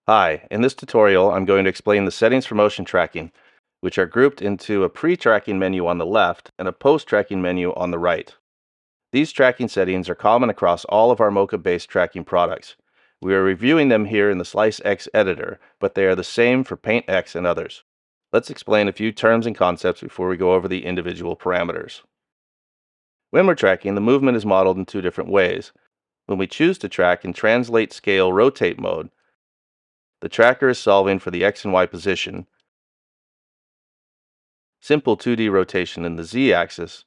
Hi, in this tutorial I'm going to explain the settings for motion tracking, which are grouped into a pre-tracking menu on the left and a post-tracking menu on the right. These tracking settings are common across all of our Mocha-based tracking products. We are reviewing them here in the SliceX editor, but they are the same for PaintX and others. Let's explain a few terms and concepts before we go over the individual parameters. When we're tracking, the movement is modeled in two different ways. When we choose to track in Translate Scale Rotate mode, the tracker is solving for the X and Y position, simple 2D rotation in the Z-axis,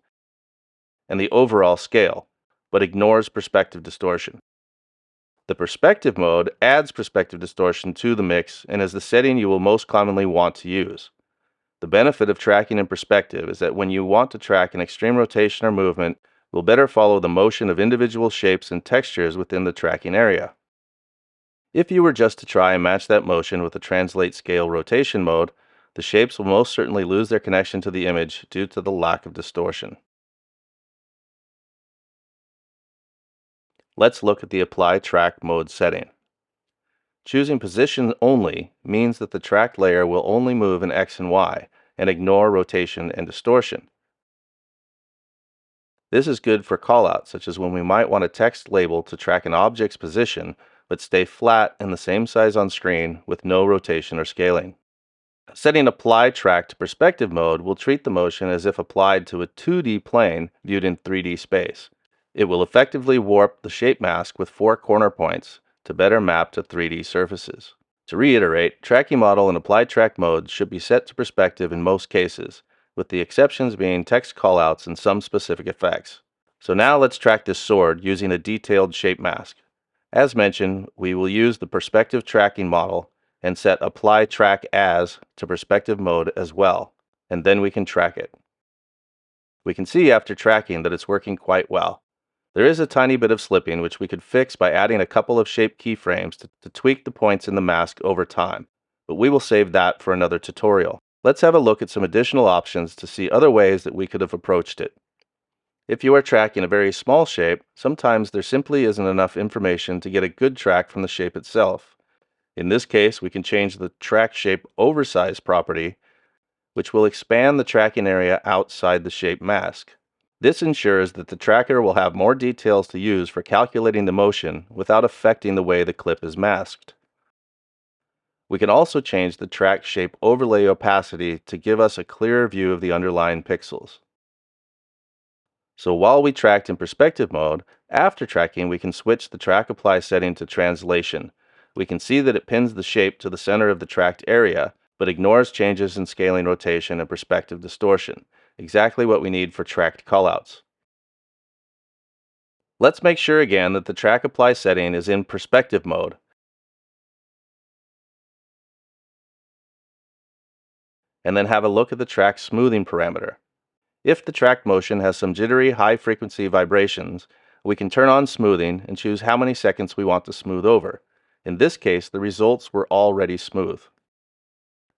and the overall scale, but ignores perspective distortion. The perspective mode adds perspective distortion to the mix and is the setting you will most commonly want to use. The benefit of tracking in perspective is that when you want to track an extreme rotation or movement, we'll better follow the motion of individual shapes and textures within the tracking area. If you were just to try and match that motion with the Translate Scale Rotation mode, the shapes will most certainly lose their connection to the image due to the lack of distortion. Let's look at the Apply Track Mode setting. Choosing Position Only means that the tracked layer will only move in X and Y and ignore rotation and distortion. This is good for callouts, such as when we might want a text label to track an object's position but stay flat and the same size on screen with no rotation or scaling. Setting Apply Track to Perspective mode will treat the motion as if applied to a 2D plane viewed in 3D space. It will effectively warp the shape mask with 4 corner points to better map to 3D surfaces. To reiterate, tracking model and Apply Track mode should be set to perspective in most cases, with the exceptions being text callouts and some specific effects. So now let's track this sword using a detailed shape mask. As mentioned, we will use the perspective tracking model and set Apply Track As to perspective mode as well, and then we can track it. We can see after tracking that it's working quite well. There is a tiny bit of slipping which we could fix by adding a couple of shape keyframes to tweak the points in the mask over time, but we will save that for another tutorial. Let's have a look at some additional options to see other ways that we could have approached it. If you are tracking a very small shape, sometimes there simply isn't enough information to get a good track from the shape itself. In this case, we can change the Track Shape Oversize property, which will expand the tracking area outside the shape mask. This ensures that the tracker will have more details to use for calculating the motion without affecting the way the clip is masked. We can also change the Track Shape Overlay opacity to give us a clearer view of the underlying pixels. So while we tracked in perspective mode, after tracking we can switch the Track Apply setting to Translation. We can see that it pins the shape to the center of the tracked area, but ignores changes in scaling rotation and perspective distortion, exactly what we need for tracked callouts. Let's make sure again that the Track Apply setting is in perspective mode, and then have a look at the track smoothing parameter. If the track motion has some jittery high-frequency vibrations, we can turn on smoothing and choose how many seconds we want to smooth over. In this case, the results were already smooth.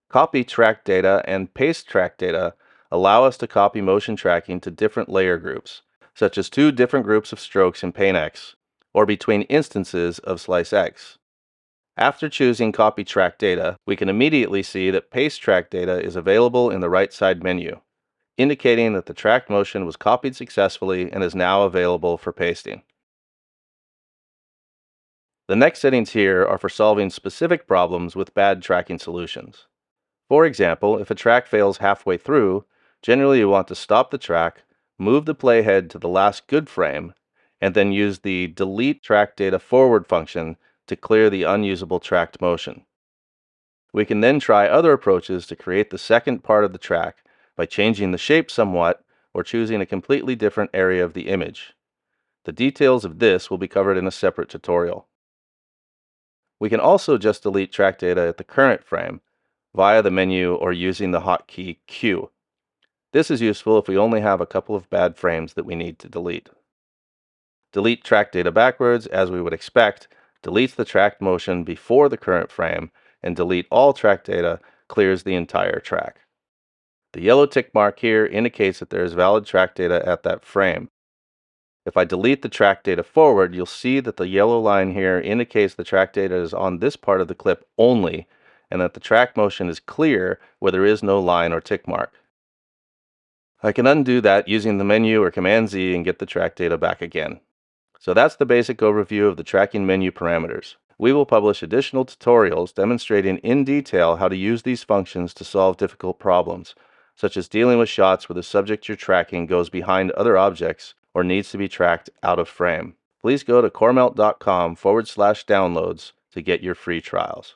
Copy track data and paste track data allow us to copy motion tracking to different layer groups, such as 2 different groups of strokes in PaintX, or between instances of SliceX. After choosing Copy Track Data, we can immediately see that Paste Track Data is available in the right side menu, indicating that the tracked motion was copied successfully and is now available for pasting. The next settings here are for solving specific problems with bad tracking solutions. For example, if a track fails halfway through, generally you want to stop the track, move the playhead to the last good frame, and then use the Delete Track Data Forward function to clear the unusable tracked motion. We can then try other approaches to create the second part of the track by changing the shape somewhat or choosing a completely different area of the image. The details of this will be covered in a separate tutorial. We can also just delete track data at the current frame via the menu or using the hotkey Q. This is useful if we only have a couple of bad frames that we need to delete. Delete track data backwards, as we would expect, deletes the tracked motion before the current frame, and delete all track data clears the entire track. The yellow tick mark here indicates that there is valid track data at that frame. If I delete the track data forward, you'll see that the yellow line here indicates the track data is on this part of the clip only, and that the track motion is clear where there is no line or tick mark. I can undo that using the menu or Command Z and get the track data back again. So that's the basic overview of the tracking menu parameters. We will publish additional tutorials demonstrating in detail how to use these functions to solve difficult problems, such as dealing with shots where the subject you're tracking goes behind other objects or needs to be tracked out of frame. Please go to coremelt.com/downloads to get your free trials.